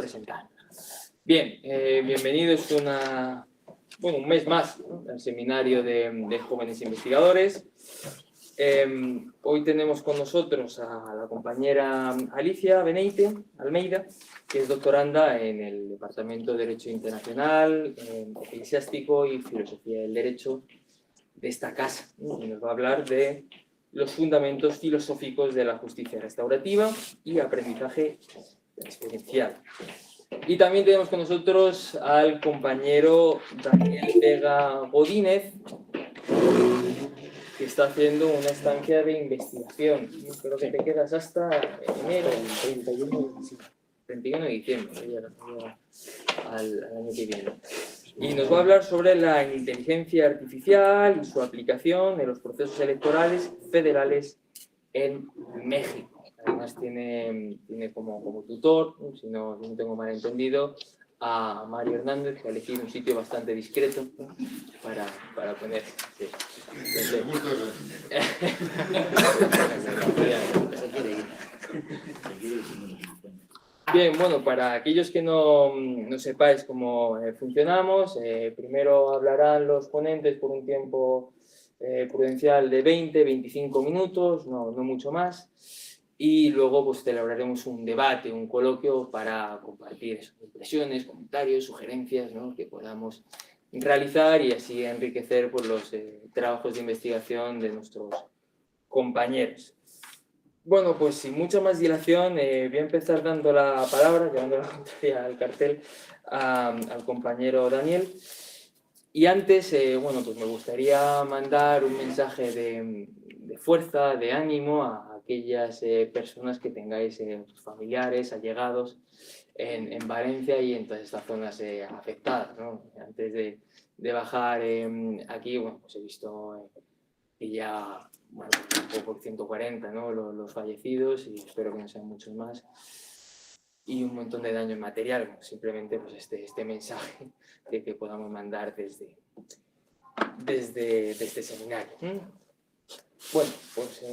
presentar. Bien, bienvenidos un mes más, ¿no?, al seminario de jóvenes investigadores. Hoy tenemos con nosotros a la compañera Alicia Beneite Almeida, que es doctoranda en el Departamento de Derecho Internacional, Eclesiástico y Filosofía del Derecho de esta casa, ¿no? Y nos va a hablar de los fundamentos filosóficos de la justicia restaurativa y aprendizaje experiencial. Y también tenemos con nosotros al compañero Daniel Vega Godínez, que está haciendo una estancia de investigación. Creo que te quedas hasta enero, el 31 de diciembre, al año que viene. Y nos va a hablar sobre la inteligencia artificial y su aplicación en los procesos electorales federales en México. Además tiene como tutor, si no tengo mal entendido, a Mario Hernández, que ha elegido un sitio bastante discreto para poner. Sí. Bien, bueno, para aquellos que no sepáis cómo funcionamos, primero hablarán los ponentes por un tiempo prudencial de 20-25 minutos, no mucho más. Y luego pues celebraremos un debate, un coloquio para compartir impresiones, comentarios, sugerencias, ¿no?, que podamos realizar y así enriquecer pues, los trabajos de investigación de nuestros compañeros. Bueno, pues sin mucha más dilación, voy a empezar dando la palabra, llevando la contraria al cartel, al compañero Daniel. Y antes, bueno, pues me gustaría mandar un mensaje de fuerza, de ánimo a aquellas personas que tengáis familiares, allegados en Valencia y en todas estas zonas afectadas, ¿no? Antes de bajar aquí, bueno, pues he visto que ya, bueno, un poco por 140, ¿no?, los fallecidos, y espero que no sean muchos más, y un montón de daño material. Simplemente pues este mensaje que podamos mandar desde este seminario. Bueno, pues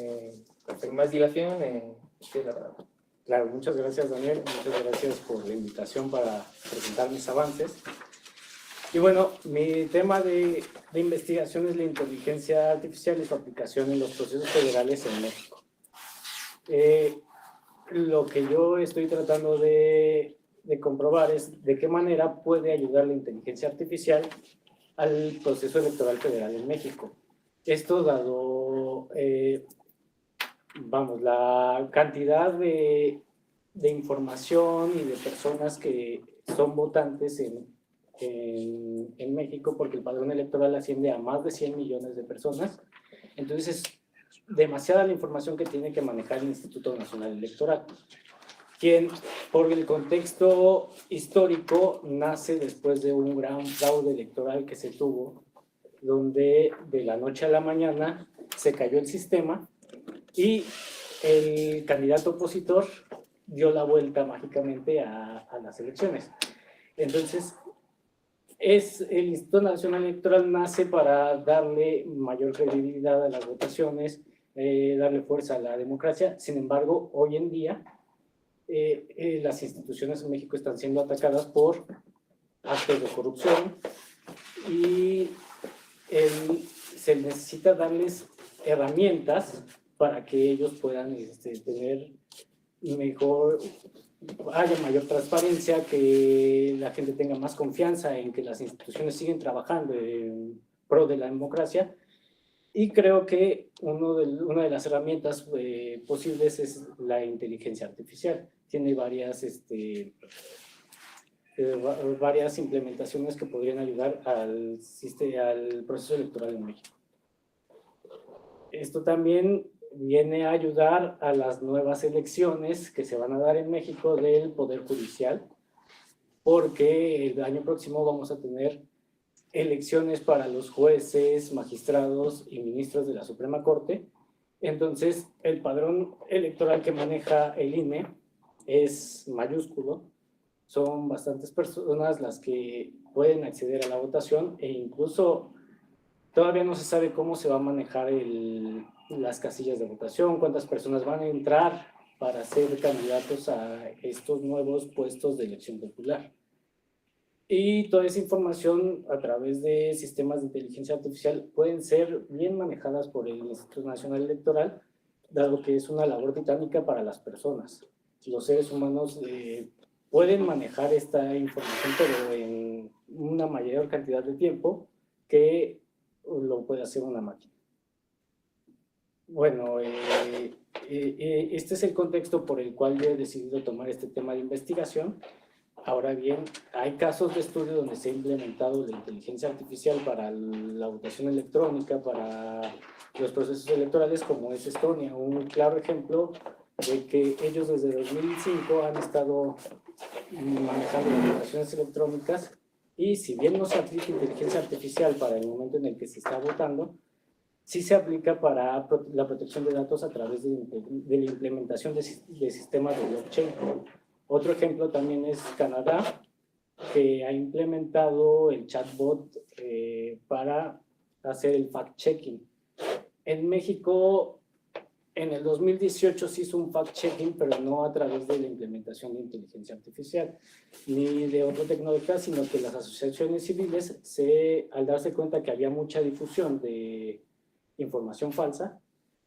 sin más dilación, la palabra. Claro, muchas gracias, Daniel, muchas gracias por la invitación para presentar mis avances. Y bueno, mi tema de investigación es la inteligencia artificial y su aplicación en los procesos federales en México. Lo que yo estoy tratando de comprobar es de qué manera puede ayudar la inteligencia artificial al proceso electoral federal en México. Esto dado, la cantidad de información y de personas que son votantes en México, porque el padrón electoral asciende a más de 100 millones de personas. Entonces es demasiada la información que tiene que manejar el Instituto Nacional Electoral, quien por el contexto histórico nace después de un gran fraude electoral que se tuvo, donde de la noche a la mañana se cayó el sistema y el candidato opositor dio la vuelta mágicamente a las elecciones. Entonces, el Instituto Nacional Electoral nace para darle mayor credibilidad a las votaciones, darle fuerza a la democracia. Sin embargo, hoy en día, las instituciones en México están siendo atacadas por actos de corrupción y se necesita darles herramientas para que ellos puedan tener haya mayor transparencia, que la gente tenga más confianza en que las instituciones siguen trabajando en pro de la democracia. Y creo que una de las herramientas posibles es la inteligencia artificial. Tiene varias implementaciones que podrían ayudar al proceso electoral en México. Esto también viene a ayudar a las nuevas elecciones que se van a dar en México del Poder Judicial, porque el año próximo vamos a tener elecciones para los jueces, magistrados y ministros de la Suprema Corte. Entonces, el padrón electoral que maneja el INE es mayúsculo. Son bastantes personas las que pueden acceder a la votación e incluso todavía no se sabe cómo se va a manejar las casillas de votación, cuántas personas van a entrar para ser candidatos a estos nuevos puestos de elección popular. Y toda esa información a través de sistemas de inteligencia artificial pueden ser bien manejadas por el Instituto Nacional Electoral, dado que es una labor titánica para las personas. Los seres humanos pueden manejar esta información, pero en una mayor cantidad de tiempo que lo puede hacer una máquina. Bueno, este es el contexto por el cual yo he decidido tomar este tema de investigación. Ahora bien, hay casos de estudio donde se ha implementado la inteligencia artificial para la votación electrónica, para los procesos electorales, como es Estonia. Un claro ejemplo de que ellos desde 2005 han estado manejando las votaciones electrónicas, y si bien no se aplica inteligencia artificial para el momento en el que se está votando, sí se aplica para la protección de datos a través de la implementación de sistemas de blockchain. Otro ejemplo también es Canadá, que ha implementado el chatbot para hacer el fact-checking. En México, en el 2018 se hizo un fact-checking, pero no a través de la implementación de inteligencia artificial ni de otra tecnología, sino que las asociaciones civiles, al darse cuenta que había mucha difusión de información falsa,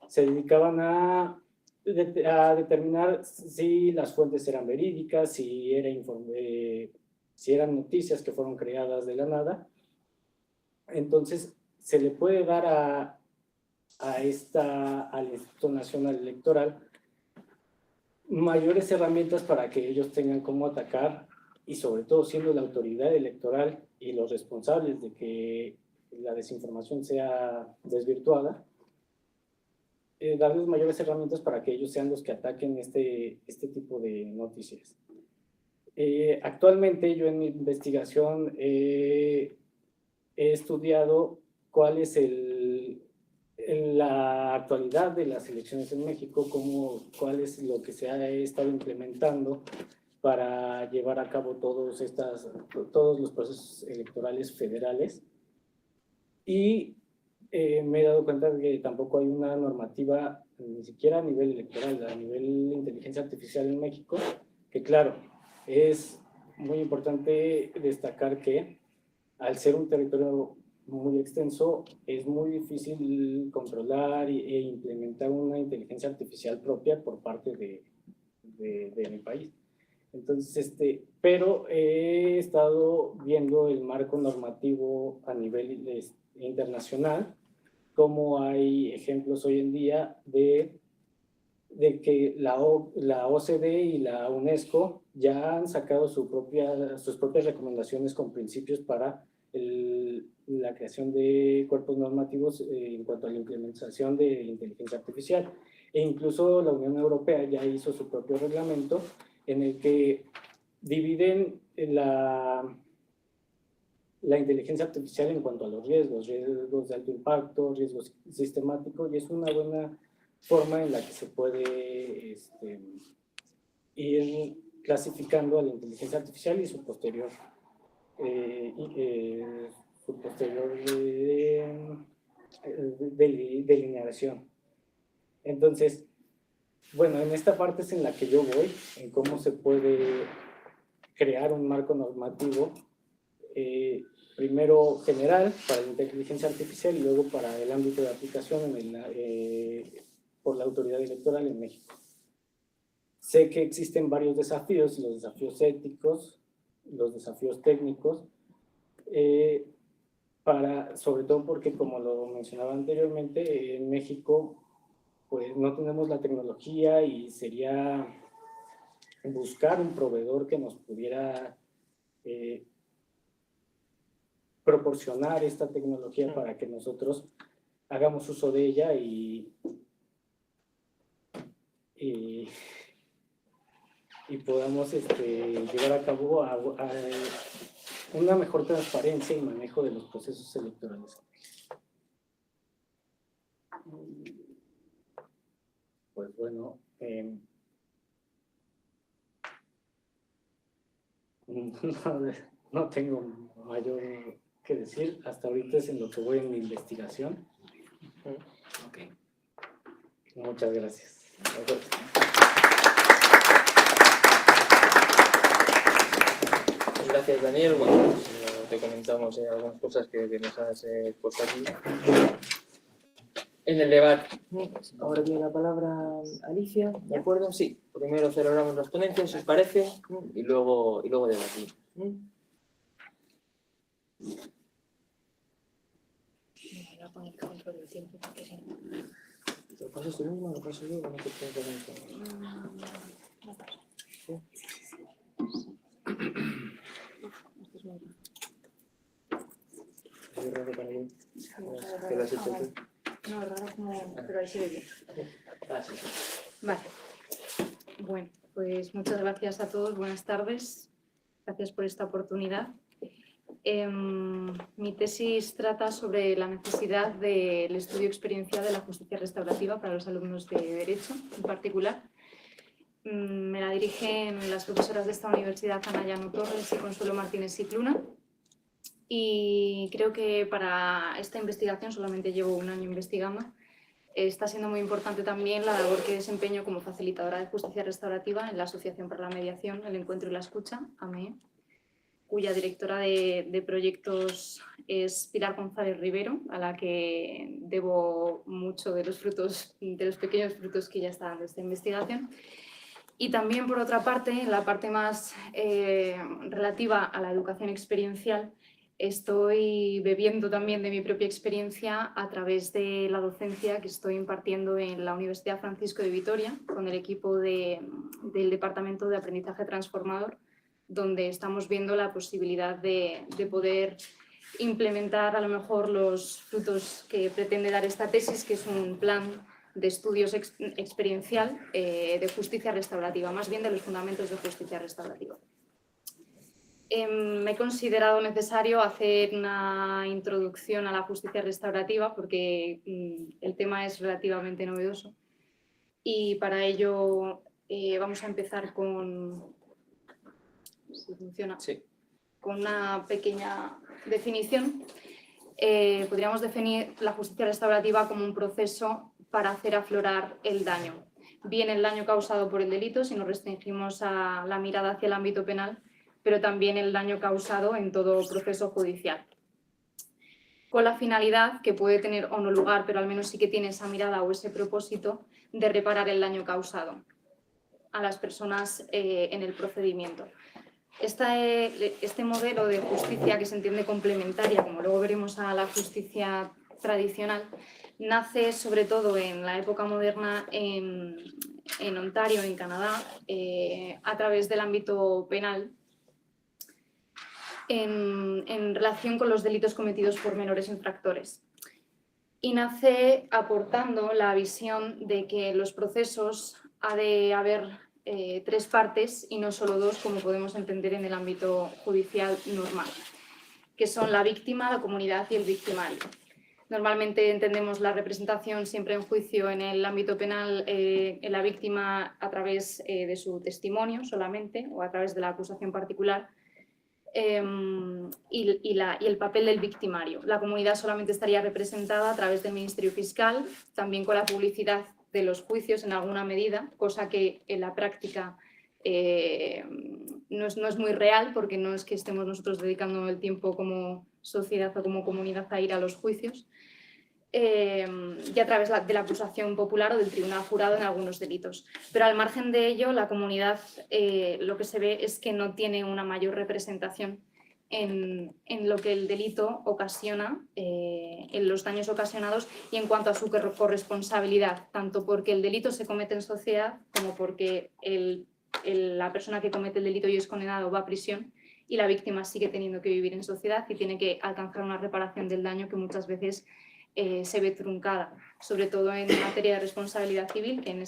se dedicaban a determinar si las fuentes eran verídicas, si eran noticias que fueron creadas de la nada. Entonces, se le puede dar al Instituto Nacional Electoral mayores herramientas para que ellos tengan cómo atacar, y sobre todo siendo la autoridad electoral y los responsables de que la desinformación sea desvirtuada, darles mayores herramientas para que ellos sean los que ataquen este tipo de noticias. Actualmente yo en mi investigación he estudiado cuál es la actualidad de las elecciones en México, cuál es lo que se ha estado implementando para llevar a cabo todos los procesos electorales federales, y me he dado cuenta de que tampoco hay una normativa, ni siquiera a nivel electoral, a nivel de inteligencia artificial en México, que claro, es muy importante destacar que al ser un territorio muy extenso, es muy difícil controlar e implementar una inteligencia artificial propia por parte de mi país. Entonces, pero he estado viendo el marco normativo a nivel internacional, como hay ejemplos hoy en día de que la OCDE y la UNESCO ya han sacado sus propias recomendaciones con principios para la creación de cuerpos normativos en cuanto a la implementación de inteligencia artificial. E incluso la Unión Europea ya hizo su propio reglamento en el que dividen la inteligencia artificial en cuanto a los riesgos de alto impacto, riesgos sistemáticos, y es una buena forma en la que se puede ir clasificando a la inteligencia artificial y su posterior delineación. Entonces, bueno, en esta parte es en la que yo voy, en cómo se puede crear un marco normativo, primero general para la inteligencia artificial y luego para el ámbito de aplicación por la autoridad electoral en México. Sé que existen varios desafíos, los desafíos éticos, los desafíos técnicos, sobre todo porque, como lo mencionaba anteriormente, en México pues no tenemos la tecnología, y sería buscar un proveedor que nos pudiera proporcionar esta tecnología para que nosotros hagamos uso de ella y podamos llevar a cabo a una mejor transparencia y manejo de los procesos electorales. Pues bueno, no tengo mayor que decir. Hasta ahorita es en lo que voy en mi investigación. Okay. Muchas gracias. gracias, Daniel. Bueno, pues, te comentamos algunas cosas que nos has puesto aquí en el debate. Ahora tiene la palabra Alicia, ¿de acuerdo? Sí, primero celebramos las ponencias, si os parece, y luego debatimos. Voy a poner control del tiempo porque si no... ¿Lo pasas tú mismo? ¿Lo paso yo? ¿O no te tienes que hacer? No pasa. ¿Sí? Esto es muy... Es raro para mí. ¿Qué lo has hecho tú? No, raro como... pero ahí se ve bien. Ah, sí. Vale. Bueno, pues muchas gracias a todos. Buenas tardes. Gracias por esta oportunidad. Mi tesis trata sobre la necesidad del estudio experiencial de la justicia restaurativa para los alumnos de Derecho en particular. Me la dirigen las profesoras de esta universidad, Ana Llano Torres y Consuelo Martínez Cicluna. Y creo que para esta investigación, solamente llevo un año investigando, está siendo muy importante también la labor que desempeño como facilitadora de justicia restaurativa en la Asociación para la Mediación, el Encuentro y la Escucha, AME, cuya directora de proyectos es Pilar González Rivero, a la que debo mucho de los pequeños frutos que ya está dando esta investigación. Y también, por otra parte, en la parte más relativa a la educación experiencial, estoy bebiendo también de mi propia experiencia a través de la docencia que estoy impartiendo en la Universidad Francisco de Vitoria con el equipo del Departamento de Aprendizaje Transformador, donde estamos viendo la posibilidad de poder implementar a lo mejor los frutos que pretende dar esta tesis, que es un plan de estudios experiencial de justicia restaurativa, más bien de los fundamentos de justicia restaurativa. Me he considerado necesario hacer una introducción a la justicia restaurativa porque el tema es relativamente novedoso y para ello vamos a empezar con, si funciona, Sí. con una pequeña definición. Podríamos definir la justicia restaurativa como un proceso para hacer aflorar el daño, bien el daño causado por el delito, si nos restringimos a la mirada hacia el ámbito penal, pero también el daño causado en todo proceso judicial, con la finalidad, que puede tener o no lugar, pero al menos sí que tiene esa mirada o ese propósito de reparar el daño causado a las personas en el procedimiento. Este modelo de justicia, que se entiende complementaria, como luego veremos a la justicia tradicional, nace sobre todo en la época moderna en Ontario, en Canadá, a través del ámbito penal, en relación con los delitos cometidos por menores infractores. Y nace aportando la visión de que los procesos ha de haber tres partes y no solo dos, como podemos entender en el ámbito judicial normal, que son la víctima, la comunidad y el victimario. Normalmente entendemos la representación siempre en juicio en el ámbito penal en la víctima a través de su testimonio solamente o a través de la acusación particular, y el papel del victimario. La comunidad solamente estaría representada a través del Ministerio Fiscal, también con la publicidad de los juicios en alguna medida, cosa que en la práctica no es muy real, porque no es que estemos nosotros dedicando el tiempo como sociedad o como comunidad a ir a los juicios, y a través de la acusación popular o del tribunal jurado en algunos delitos. Pero al margen de ello, la comunidad lo que se ve es que no tiene una mayor representación en lo que el delito ocasiona, en los daños ocasionados y en cuanto a su corresponsabilidad, tanto porque el delito se comete en sociedad como porque la persona que comete el delito y es condenado va a prisión y la víctima sigue teniendo que vivir en sociedad y tiene que alcanzar una reparación del daño que muchas veces se ve truncada, sobre todo en materia de responsabilidad civil, que en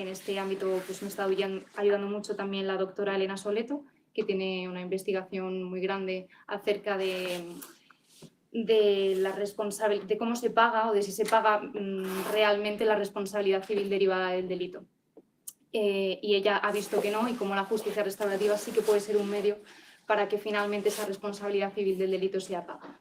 este ámbito pues, me está ayudando mucho también la doctora Elena Soleto, que tiene una investigación muy grande acerca de cómo se paga o de si se paga realmente la responsabilidad civil derivada del delito. Y ella ha visto que no, y como la justicia restaurativa sí que puede ser un medio para que finalmente esa responsabilidad civil del delito sea pagada.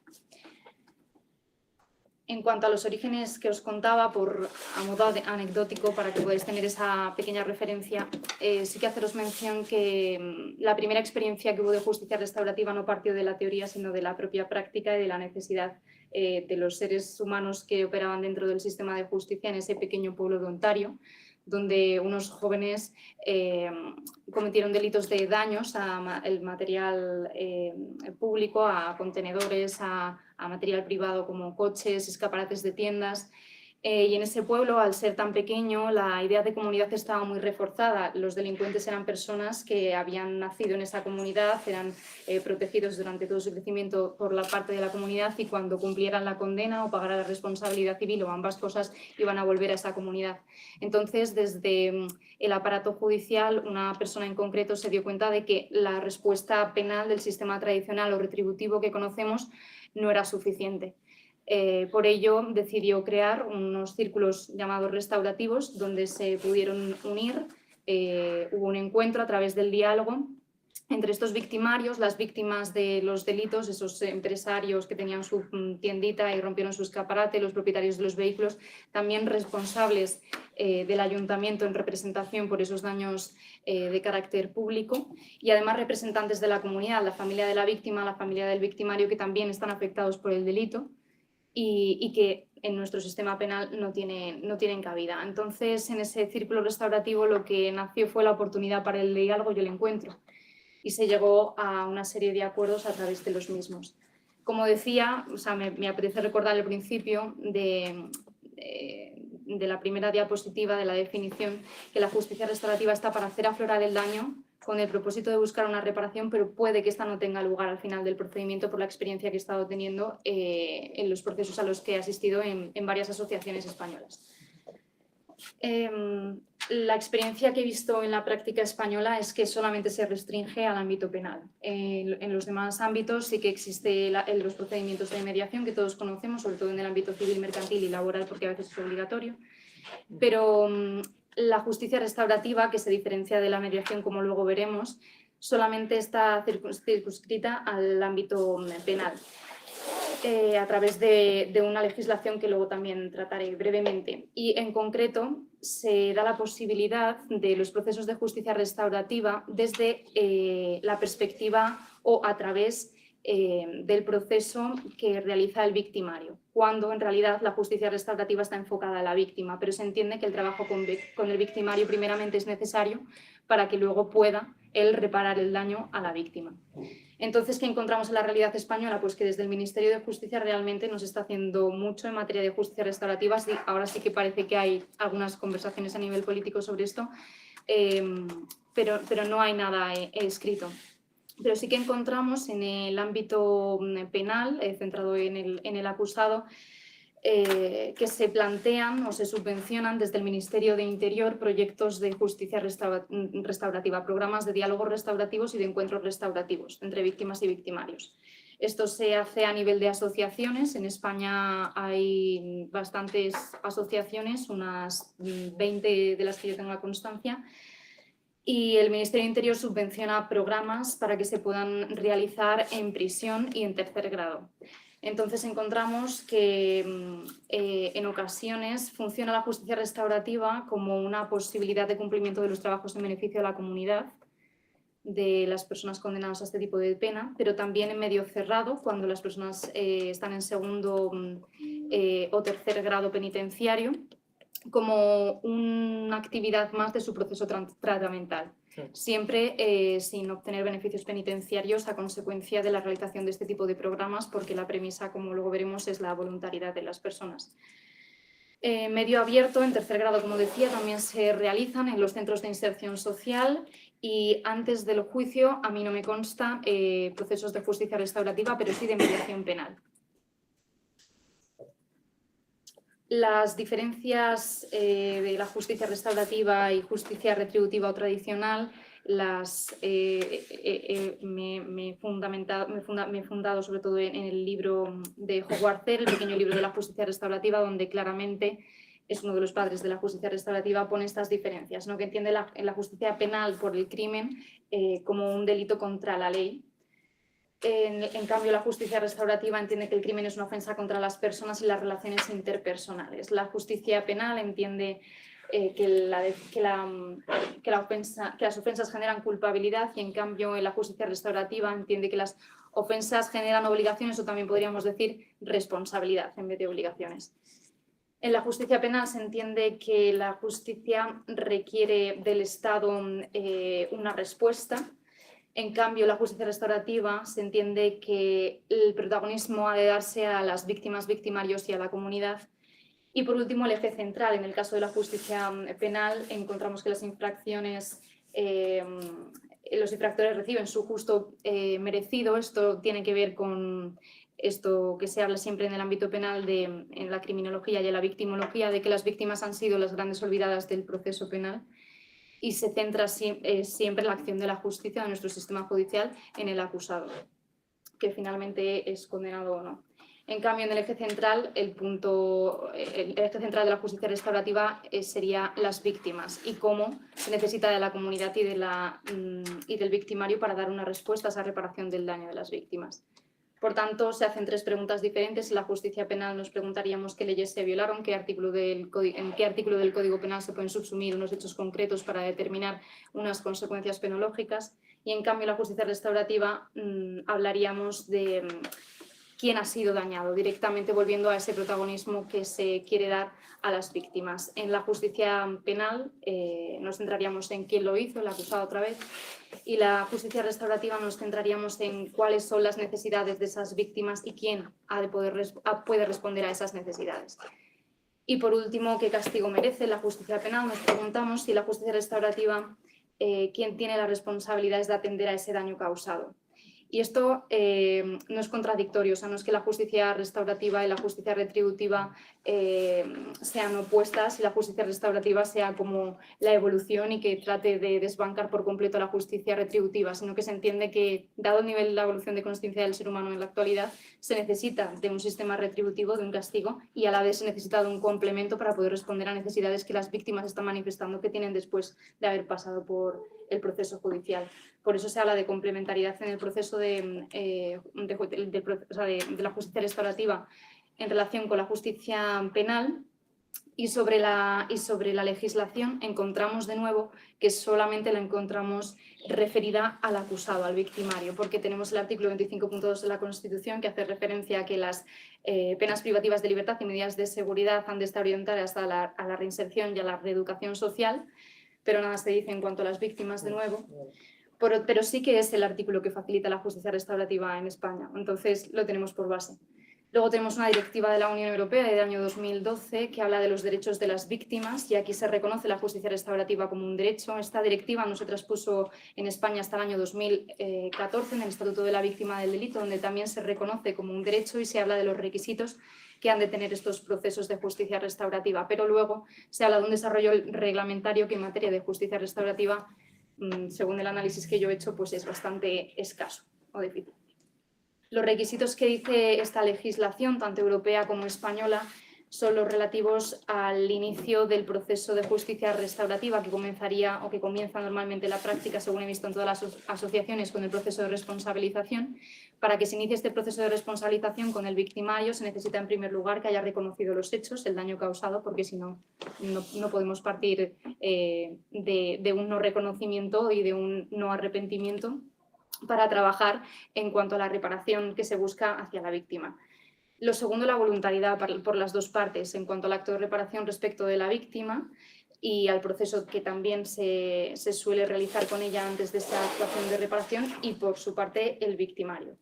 En cuanto a los orígenes que os contaba, a modo anecdótico, para que podáis tener esa pequeña referencia, sí que haceros mención que la primera experiencia que hubo de justicia restaurativa no partió de la teoría, sino de la propia práctica y de la necesidad de los seres humanos que operaban dentro del sistema de justicia en ese pequeño pueblo de Ontario, donde unos jóvenes cometieron delitos de daños al material público, a contenedores, a material privado como coches, escaparates de tiendas. Y en ese pueblo, al ser tan pequeño, la idea de comunidad estaba muy reforzada. Los delincuentes eran personas que habían nacido en esa comunidad, eran protegidos durante todo su crecimiento por la parte de la comunidad, y cuando cumplieran la condena o pagaran la responsabilidad civil o ambas cosas, iban a volver a esa comunidad. Entonces, desde el aparato judicial, una persona en concreto se dio cuenta de que la respuesta penal del sistema tradicional o retributivo que conocemos no era suficiente. Por ello decidió crear unos círculos llamados restaurativos donde se pudieron unir, hubo un encuentro a través del diálogo entre estos victimarios, las víctimas de los delitos, esos empresarios que tenían su tiendita y rompieron su escaparate, los propietarios de los vehículos, también responsables del ayuntamiento en representación por esos daños de carácter público, y además representantes de la comunidad, la familia de la víctima, la familia del victimario, que también están afectados por el delito y que en nuestro sistema penal no tienen cabida. Entonces, en ese círculo restaurativo lo que nació fue la oportunidad para el diálogo y el encuentro, y se llegó a una serie de acuerdos a través de los mismos. Como decía, me apetece recordar el principio de la primera diapositiva, de la definición, que la justicia restaurativa está para hacer aflorar el daño con el propósito de buscar una reparación, pero puede que esta no tenga lugar al final del procedimiento por la experiencia que he estado teniendo en los procesos a los que he asistido en varias asociaciones españolas. La experiencia que he visto en la práctica española es que solamente se restringe al ámbito penal. En los demás ámbitos sí que existe los procedimientos de mediación que todos conocemos, sobre todo en el ámbito civil, mercantil y laboral, porque a veces es obligatorio, pero la justicia restaurativa, que se diferencia de la mediación, como luego veremos, solamente está circunscrita al ámbito penal, a través de una legislación que luego también trataré brevemente. Y en concreto se da la posibilidad de los procesos de justicia restaurativa desde la perspectiva o a través del proceso que realiza el victimario, cuando en realidad la justicia restaurativa está enfocada a la víctima, pero se entiende que el trabajo con el victimario primeramente es necesario para que luego pueda él reparar el daño a la víctima. Entonces, ¿qué encontramos en la realidad española? Pues que desde el Ministerio de Justicia realmente no se está haciendo mucho en materia de justicia restaurativa. Sí, ahora sí que parece que hay algunas conversaciones a nivel político sobre esto, pero no hay nada escrito. Pero sí que encontramos en el ámbito penal, centrado en el acusado, que se plantean o se subvencionan desde el Ministerio de Interior proyectos de justicia restaurativa, programas de diálogos restaurativos y de encuentros restaurativos entre víctimas y victimarios. Esto se hace a nivel de asociaciones. En España hay bastantes asociaciones, unas 20 de las que yo tengo la constancia, y el Ministerio de Interior subvenciona programas para que se puedan realizar en prisión y en tercer grado. Entonces encontramos que en ocasiones funciona la justicia restaurativa como una posibilidad de cumplimiento de los trabajos en beneficio de la comunidad de las personas condenadas a este tipo de pena, pero también en medio cerrado, cuando las personas están en segundo o tercer grado penitenciario, como una actividad más de su proceso tratamental, siempre sin obtener beneficios penitenciarios a consecuencia de la realización de este tipo de programas, porque la premisa, como luego veremos, es la voluntariedad de las personas. Medio abierto, en tercer grado, como decía, también se realizan en los centros de inserción social, y antes del juicio, a mí no me consta procesos de justicia restaurativa, pero sí de mediación penal. Las diferencias de la justicia restaurativa y justicia retributiva o tradicional me he fundado sobre todo en el libro de Howard Zell, el pequeño libro de la justicia restaurativa, donde claramente es uno de los padres de la justicia restaurativa, pone estas diferencias, ¿no? Que entiende la justicia penal por el crimen como un delito contra la ley, En cambio, la justicia restaurativa entiende que el crimen es una ofensa contra las personas y las relaciones interpersonales. La justicia penal entiende que las ofensas generan culpabilidad y, en cambio, en la justicia restaurativa entiende que las ofensas generan obligaciones, o también podríamos decir responsabilidad en vez de obligaciones. En la justicia penal se entiende que la justicia requiere del Estado una respuesta. En cambio, la justicia restaurativa se entiende que el protagonismo ha de darse a las víctimas, victimarios y a la comunidad. Y por último, el eje central. En el caso de la justicia penal encontramos que las infracciones, los infractores reciben su justo merecido. Esto tiene que ver con esto que se habla siempre en el ámbito penal en la criminología y en la victimología, de que las víctimas han sido las grandes olvidadas del proceso penal, y se centra siempre la acción de la justicia, de nuestro sistema judicial, en el acusado, que finalmente es condenado o no. En cambio, en el eje central, el eje central de la justicia restaurativa sería las víctimas y cómo se necesita de la comunidad y del victimario para dar una respuesta a esa reparación del daño de las víctimas. Por tanto, se hacen tres preguntas diferentes. En la justicia penal nos preguntaríamos qué leyes se violaron, en qué artículo del Código Penal se pueden subsumir unos hechos concretos para determinar unas consecuencias penológicas. Y en cambio, en la justicia restaurativa hablaríamos de quién ha sido dañado, directamente volviendo a ese protagonismo que se quiere dar a las víctimas. En la justicia penal nos centraríamos en quién lo hizo, el acusado otra vez, y la justicia restaurativa nos centraríamos en cuáles son las necesidades de esas víctimas y quién puede responder a esas necesidades. Y por último, ¿qué castigo merece la justicia penal? Nos preguntamos si la justicia restaurativa, quién tiene las responsabilidades de atender a ese daño causado. Y esto no es contradictorio, o sea, no es que la justicia restaurativa y la justicia retributiva sean opuestas y la justicia restaurativa sea como la evolución y que trate de desbancar por completo la justicia retributiva, sino que se entiende que, dado el nivel de la evolución de conciencia del ser humano en la actualidad, se necesita de un sistema retributivo, de un castigo, y a la vez se necesita de un complemento para poder responder a necesidades que las víctimas están manifestando que tienen después de haber pasado por el proceso judicial. Por eso se habla de complementariedad en el proceso de la justicia restaurativa en relación con la justicia penal. Y sobre la legislación encontramos de nuevo que solamente la encontramos referida al acusado, al victimario, porque tenemos el artículo 25.2 de la Constitución que hace referencia a que las penas privativas de libertad y medidas de seguridad han de estar orientadas a la reinserción y a la reeducación social, pero nada se dice en cuanto a las víctimas de nuevo. Pero sí que es el artículo que facilita la justicia restaurativa en España, entonces lo tenemos por base. Luego tenemos una directiva de la Unión Europea del año 2012 que habla de los derechos de las víctimas y aquí se reconoce la justicia restaurativa como un derecho. Esta directiva no se traspuso en España hasta el año 2014 en el Estatuto de la Víctima del Delito, donde también se reconoce como un derecho y se habla de los requisitos que han de tener estos procesos de justicia restaurativa. Pero luego se habla de un desarrollo reglamentario que en materia de justicia restaurativa, según el análisis que yo he hecho, pues es bastante escaso o difícil. Los requisitos que dice esta legislación, tanto europea como española, son los relativos al inicio del proceso de justicia restaurativa que comenzaría o que comienza normalmente la práctica, según he visto en todas las asociaciones, con el proceso de responsabilización. Para que se inicie este proceso de responsabilización con el victimario se necesita en primer lugar que haya reconocido los hechos, el daño causado, porque si no, no podemos partir de un no reconocimiento y de un no arrepentimiento para trabajar en cuanto a la reparación que se busca hacia la víctima. Lo segundo, la voluntariedad por las dos partes en cuanto al acto de reparación respecto de la víctima y al proceso que también se suele realizar con ella antes de esa actuación de reparación y por su parte el victimario.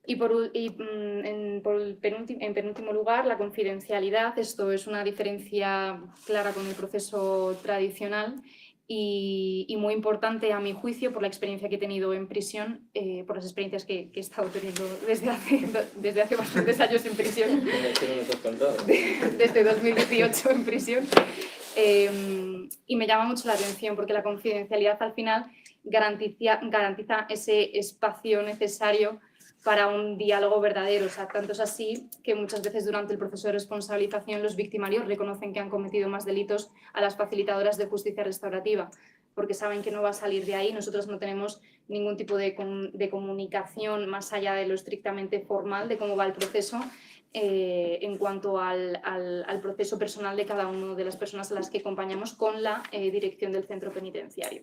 En penúltimo lugar, la confidencialidad. Esto es una diferencia clara con el proceso tradicional y muy importante a mi juicio por la experiencia que he tenido en prisión, por las experiencias que he estado teniendo desde hace bastantes años en prisión, desde 2018 en prisión, y me llama mucho la atención porque la confidencialidad al final garantiza ese espacio necesario para un diálogo verdadero. O sea, tanto es así que muchas veces durante el proceso de responsabilización los victimarios reconocen que han cometido más delitos a las facilitadoras de justicia restaurativa. porque saben que no va a salir de ahí. Nosotros no tenemos ningún tipo de comunicación más allá de lo estrictamente formal de cómo va el proceso en cuanto al proceso personal de cada una de las personas a las que acompañamos con la dirección del centro penitenciario.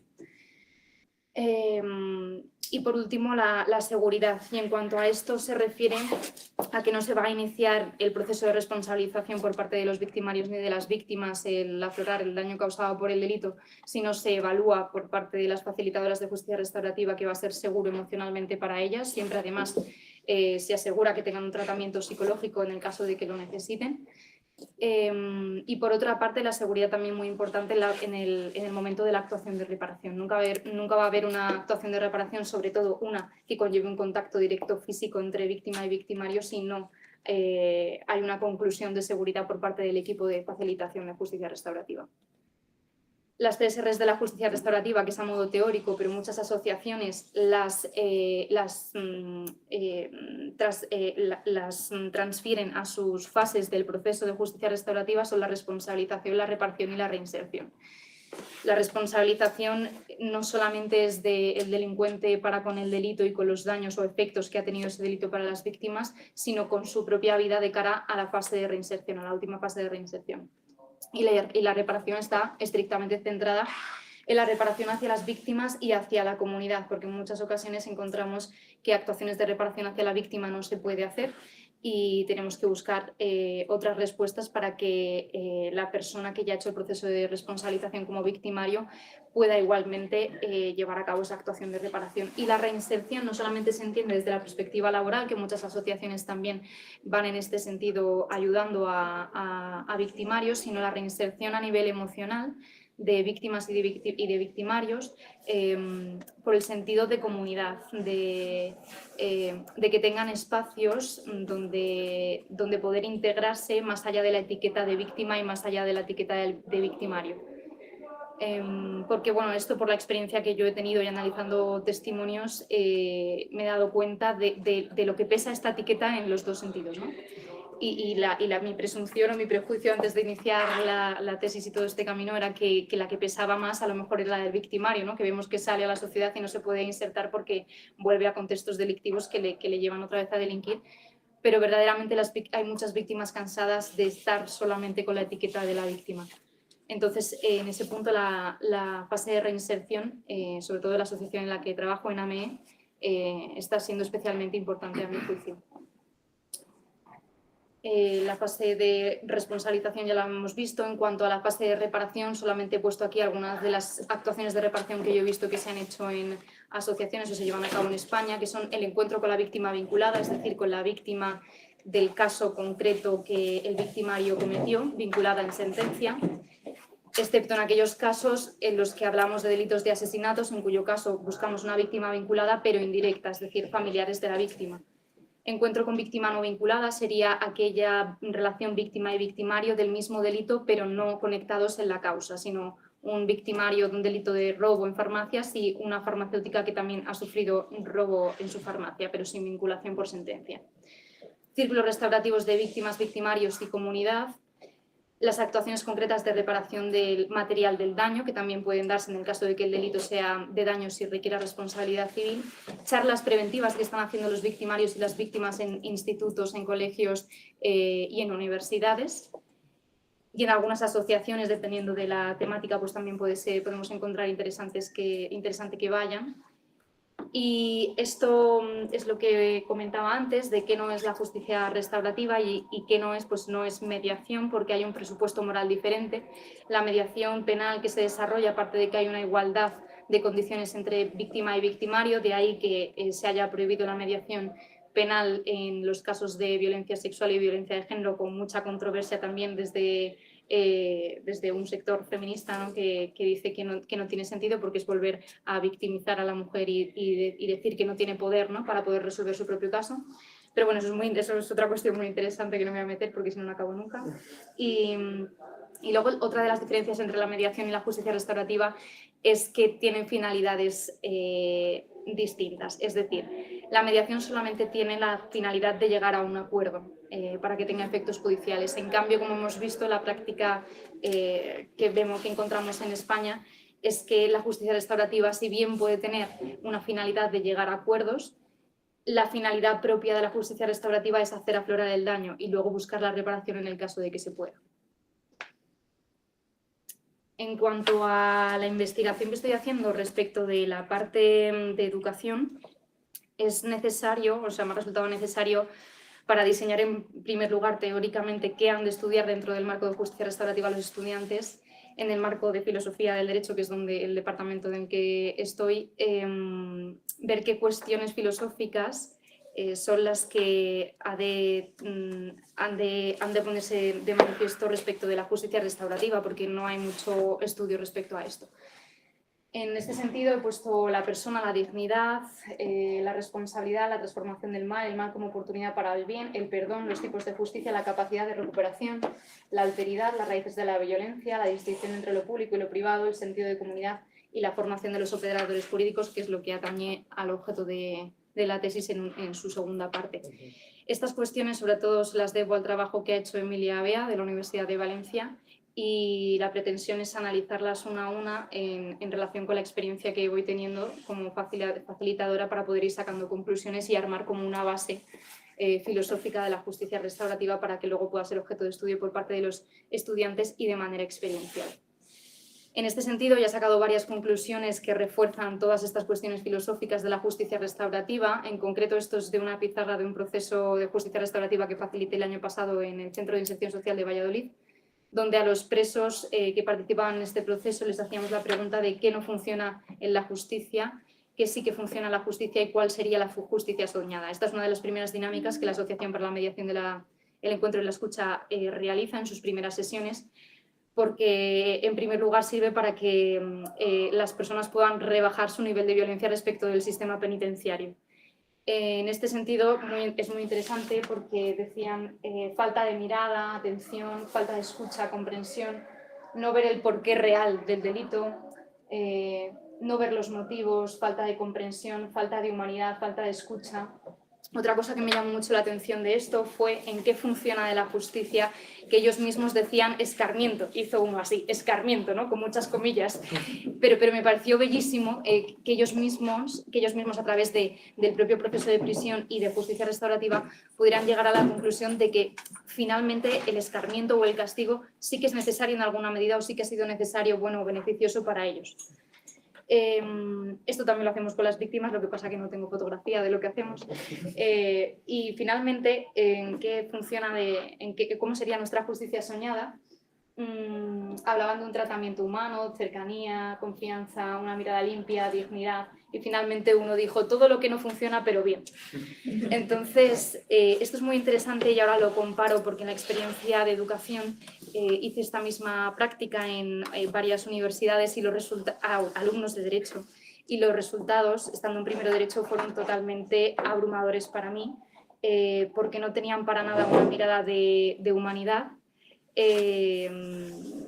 Y por último, la seguridad. Y en cuanto a esto se refiere a que no se va a iniciar el proceso de responsabilización por parte de los victimarios ni de las víctimas el aflorar el daño causado por el delito, sino se evalúa por parte de las facilitadoras de justicia restaurativa que va a ser seguro emocionalmente para ellas. Siempre, además, se asegura que tengan un tratamiento psicológico en el caso de que lo necesiten. Y por otra parte, la seguridad también muy importante en el momento de la actuación de reparación. Nunca va a haber una actuación de reparación, sobre todo una que conlleve un contacto directo físico entre víctima y victimario, si no hay una conclusión de seguridad por parte del equipo de facilitación de justicia restaurativa. Las 3 Rs de la justicia restaurativa, que es a modo teórico, pero muchas asociaciones las transfieren a sus fases del proceso de justicia restaurativa, son la responsabilización, la reparación y la reinserción. La responsabilización no solamente es del delincuente para con el delito y con los daños o efectos que ha tenido ese delito para las víctimas, sino con su propia vida de cara a la fase de reinserción, a la última fase de reinserción. Y la reparación está estrictamente centrada en la reparación hacia las víctimas y hacia la comunidad, porque en muchas ocasiones encontramos que actuaciones de reparación hacia la víctima no se puede hacer y tenemos que buscar otras respuestas para que la persona que ya ha hecho el proceso de responsabilización como victimario pueda igualmente llevar a cabo esa actuación de reparación. Y la reinserción no solamente se entiende desde la perspectiva laboral, que muchas asociaciones también van en este sentido ayudando a victimarios, sino la reinserción a nivel emocional de víctimas y de victimarios por el sentido de comunidad, de que tengan espacios donde poder integrarse más allá de la etiqueta de víctima y más allá de la etiqueta de victimario. Porque bueno, esto por la experiencia que yo he tenido y analizando testimonios me he dado cuenta de lo que pesa esta etiqueta en los dos sentidos, ¿no? Mi presunción o mi prejuicio antes de iniciar la tesis y todo este camino era que la que pesaba más a lo mejor era la del victimario, ¿no? Que vemos que sale a la sociedad y no se puede insertar porque vuelve a contextos delictivos que le llevan otra vez a delinquir, pero verdaderamente hay muchas víctimas cansadas de estar solamente con la etiqueta de la víctima. Entonces, en ese punto la fase de reinserción, sobre todo la asociación en la que trabajo, en AME, está siendo especialmente importante a mi juicio. La fase de responsabilización ya la hemos visto. En cuanto a la fase de reparación, solamente he puesto aquí algunas de las actuaciones de reparación que yo he visto que se han hecho en asociaciones o se llevan a cabo en España, que son el encuentro con la víctima vinculada, es decir, con la víctima del caso concreto que el victimario cometió, vinculada en sentencia, excepto en aquellos casos en los que hablamos de delitos de asesinatos, en cuyo caso buscamos una víctima vinculada pero indirecta, es decir, familiares de la víctima. Encuentro con víctima no vinculada sería aquella relación víctima y victimario del mismo delito, pero no conectados en la causa, sino un victimario de un delito de robo en farmacias y una farmacéutica que también ha sufrido un robo en su farmacia, pero sin vinculación por sentencia. Círculos restaurativos de víctimas, victimarios y comunidad. Las actuaciones concretas de reparación del material del daño, que también pueden darse en el caso de que el delito sea de daños y requiera responsabilidad civil. Charlas preventivas que están haciendo los victimarios y las víctimas en institutos, en colegios y en universidades. Y en algunas asociaciones, dependiendo de la temática, pues también podemos encontrar interesante que vayan. Y esto es lo que comentaba antes, de qué no es la justicia restaurativa y qué no es, pues no es mediación, porque hay un presupuesto moral diferente. La mediación penal que se desarrolla, aparte de que hay una igualdad de condiciones entre víctima y victimario, de ahí que se haya prohibido la mediación penal en los casos de violencia sexual y violencia de género, con mucha controversia también desde un sector feminista, ¿no? que dice que no tiene sentido porque es volver a victimizar a la mujer y decir que no tiene poder, ¿no? Para poder resolver su propio caso. Pero bueno, eso es otra cuestión muy interesante que no me voy a meter porque si no, no acabo nunca. Y luego otra de las diferencias entre la mediación y la justicia restaurativa es que tienen finalidades distintas. Es decir, la mediación solamente tiene la finalidad de llegar a un acuerdo para que tenga efectos judiciales. En cambio, como hemos visto, la práctica que encontramos en España es que la justicia restaurativa, si bien puede tener una finalidad de llegar a acuerdos, la finalidad propia de la justicia restaurativa es hacer aflorar el daño y luego buscar la reparación en el caso de que se pueda. En cuanto a la investigación que estoy haciendo respecto de la parte de educación, es necesario, o sea, me ha resultado necesario para diseñar en primer lugar teóricamente qué han de estudiar dentro del marco de justicia restaurativa los estudiantes, en el marco de filosofía del derecho, que es donde el departamento en que estoy, ver qué cuestiones filosóficas son las que han de ponerse de manifiesto respecto de la justicia restaurativa, porque no hay mucho estudio respecto a esto. En este sentido he puesto la persona, la dignidad, la responsabilidad, la transformación del mal, el mal como oportunidad para el bien, el perdón, los tipos de justicia, la capacidad de recuperación, la alteridad, las raíces de la violencia, la distinción entre lo público y lo privado, el sentido de comunidad y la formación de los operadores jurídicos, que es lo que atañe al objeto de la tesis en su segunda parte. Estas cuestiones sobre todo se las debo al trabajo que ha hecho Emilia Bea de la Universidad de Valencia, y la pretensión es analizarlas una a una en relación con la experiencia que voy teniendo como facilitadora para poder ir sacando conclusiones y armar como una base filosófica de la justicia restaurativa para que luego pueda ser objeto de estudio por parte de los estudiantes y de manera experiencial. En este sentido, ya he sacado varias conclusiones que refuerzan todas estas cuestiones filosóficas de la justicia restaurativa. En concreto, esto es de una pizarra de un proceso de justicia restaurativa que facilité el año pasado en el Centro de Inserción Social de Valladolid, donde a los presos que participaban en este proceso les hacíamos la pregunta de qué no funciona en la justicia, qué sí que funciona en la justicia y cuál sería la justicia soñada. Esta es una de las primeras dinámicas que la Asociación para la Mediación del Encuentro y la Escucha realiza en sus primeras sesiones, porque en primer lugar sirve para que las personas puedan rebajar su nivel de violencia respecto del sistema penitenciario. En este sentido es muy interesante porque decían falta de mirada, atención, falta de escucha, comprensión, no ver el porqué real del delito, no ver los motivos, falta de comprensión, falta de humanidad, falta de escucha. Otra cosa que me llamó mucho la atención de esto fue en qué funciona de la justicia, que ellos mismos decían escarmiento, hizo uno así, escarmiento, ¿no? Con muchas comillas, pero me pareció bellísimo que ellos mismos a través del propio proceso de prisión y de justicia restaurativa pudieran llegar a la conclusión de que finalmente el escarmiento o el castigo sí que es necesario en alguna medida o sí que ha sido necesario, bueno, beneficioso para ellos. Esto también lo hacemos con las víctimas, lo que pasa que no tengo fotografía de lo que hacemos. Y finalmente, ¿en qué funciona cómo sería nuestra justicia soñada? Hablaban de un tratamiento humano, cercanía, confianza, una mirada limpia, dignidad, y finalmente uno dijo todo lo que no funciona pero bien. Entonces, esto es muy interesante y ahora lo comparo porque en la experiencia de educación hice esta misma práctica en varias universidades y alumnos de Derecho, y los resultados, estando en primero de Derecho, fueron totalmente abrumadores para mí, porque no tenían para nada una mirada de humanidad,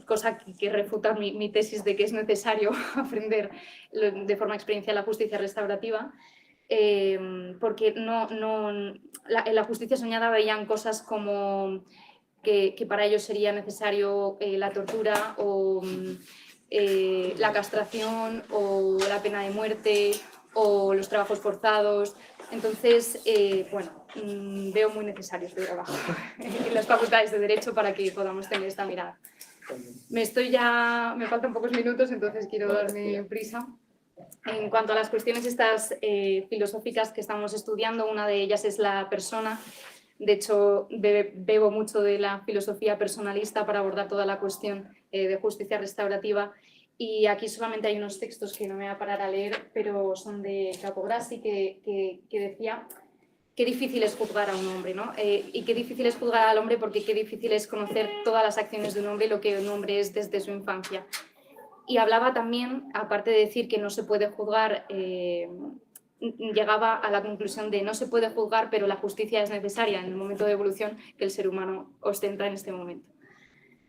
cosa que refuta mi tesis de que es necesario aprender de forma experiencial la justicia restaurativa, porque en la justicia soñada veían cosas como que para ellos sería necesario la tortura o la castración o la pena de muerte o los trabajos forzados. Entonces, veo muy necesario este trabajo en las facultades de Derecho para que podamos tener esta mirada. Me faltan pocos minutos, entonces quiero darme prisa. En cuanto a las cuestiones estas filosóficas que estamos estudiando, una de ellas es la persona. De hecho, bebo mucho de la filosofía personalista para abordar toda la cuestión de justicia restaurativa. Y aquí solamente hay unos textos que no me voy a parar a leer, pero son de Capograssi, que decía qué difícil es juzgar a un hombre, ¿no? Y qué difícil es juzgar al hombre porque qué difícil es conocer todas las acciones de un hombre y lo que un hombre es desde su infancia. Y hablaba también, aparte de decir que no se puede juzgar, llegaba a la conclusión de no se puede juzgar, pero la justicia es necesaria en el momento de evolución que el ser humano ostenta en este momento.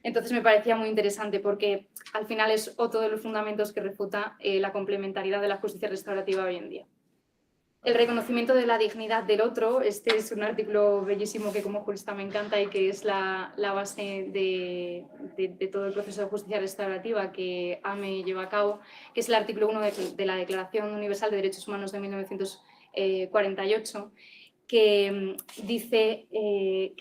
Entonces me parecía muy interesante porque al final es otro de los fundamentos que refuta la complementariedad de la justicia restaurativa hoy en día. El reconocimiento de la dignidad del otro. Este es un artículo bellísimo que como jurista me encanta y que es la base de todo el proceso de justicia restaurativa que AME lleva a cabo, que es el artículo 1 de la Declaración Universal de Derechos Humanos de 1948, que dice que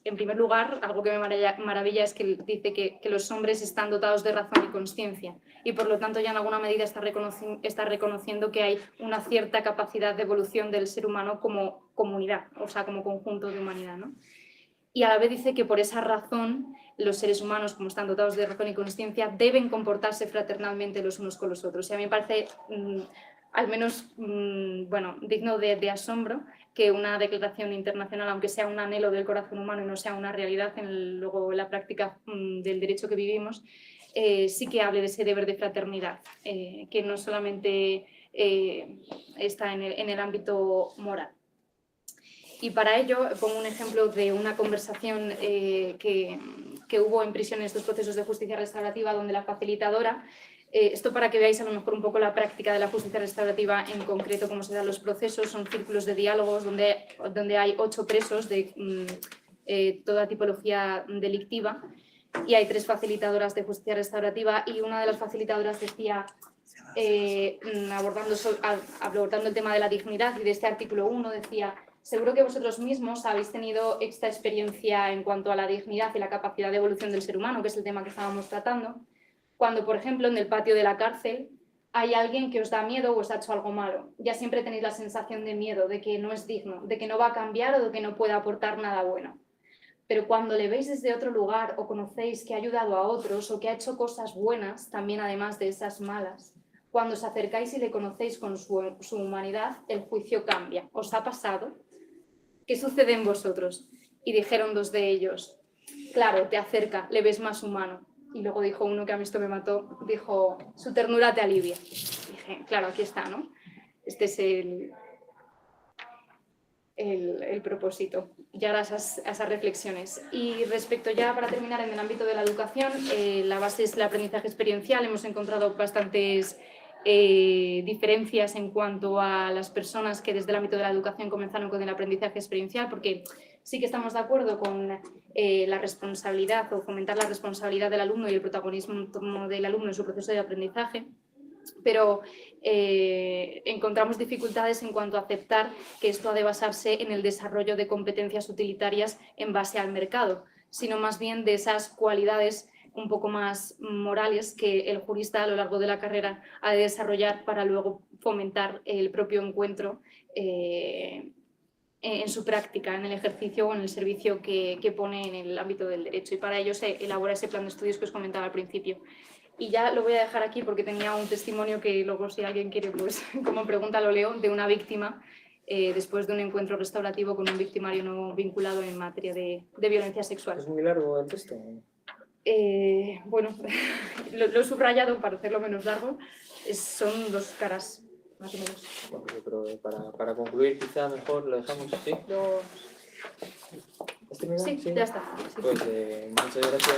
en primer lugar, algo que me maravilla es que dice que los hombres están dotados de razón y consciencia y por lo tanto ya en alguna medida está reconociendo que hay una cierta capacidad de evolución del ser humano como comunidad, o sea, como conjunto de humanidad, ¿no? Y a la vez dice que por esa razón los seres humanos, como están dotados de razón y consciencia, deben comportarse fraternalmente los unos con los otros. Y a mí me parece, al menos, bueno, digno de asombro que una declaración internacional, aunque sea un anhelo del corazón humano y no sea una realidad luego en la práctica del derecho que vivimos, sí que hable de ese deber de fraternidad, que no solamente está en el ámbito moral. Y para ello pongo un ejemplo de una conversación que hubo en prisión en estos procesos de justicia restaurativa, donde la facilitadora, esto para que veáis a lo mejor un poco la práctica de la justicia restaurativa, en concreto cómo se dan los procesos, son círculos de diálogos donde hay 8 presos de toda tipología delictiva y hay 3 facilitadoras de justicia restaurativa y una de las facilitadoras decía, abordando el tema de la dignidad y de este artículo 1, decía: seguro que vosotros mismos habéis tenido esta experiencia en cuanto a la dignidad y la capacidad de evolución del ser humano, que es el tema que estábamos tratando, cuando, por ejemplo, en el patio de la cárcel hay alguien que os da miedo o os ha hecho algo malo. Ya siempre tenéis la sensación de miedo, de que no es digno, de que no va a cambiar o de que no puede aportar nada bueno. Pero cuando le veis desde otro lugar o conocéis que ha ayudado a otros o que ha hecho cosas buenas, también además de esas malas, cuando os acercáis y le conocéis con su humanidad, el juicio cambia. ¿Os ha pasado? ¿Qué sucede en vosotros? Y dijeron 2 de ellos: claro, te acerca, le ves más humano. Y luego dijo uno, que a mí esto me mató, dijo: su ternura te alivia. Dije, claro, aquí está, ¿no? Este es el propósito, llegar a esas reflexiones. Y respecto ya, para terminar, en el ámbito de la educación, la base es el aprendizaje experiencial. Hemos encontrado bastantes diferencias en cuanto a las personas que desde el ámbito de la educación comenzaron con el aprendizaje experiencial, porque sí que estamos de acuerdo con la responsabilidad o fomentar la responsabilidad del alumno y el protagonismo del alumno en su proceso de aprendizaje, pero encontramos dificultades en cuanto a aceptar que esto ha de basarse en el desarrollo de competencias utilitarias en base al mercado, sino más bien de esas cualidades un poco más morales que el jurista a lo largo de la carrera ha de desarrollar para luego fomentar el propio encuentro en su práctica, en el ejercicio o en el servicio que pone en el ámbito del derecho. Y para ello se elabora ese plan de estudios que os comentaba al principio. Y ya lo voy a dejar aquí porque tenía un testimonio que luego, si alguien quiere, pues como pregunta lo leo, de una víctima después de un encuentro restaurativo con un victimario no vinculado en materia de violencia sexual. ¿Es muy largo el texto? Bueno, lo he subrayado para hacerlo menos largo. Son 2 caras, más o menos. Bueno, pero para concluir, quizá mejor lo dejamos así. Sí, ya está. Sí. Pues muchas gracias.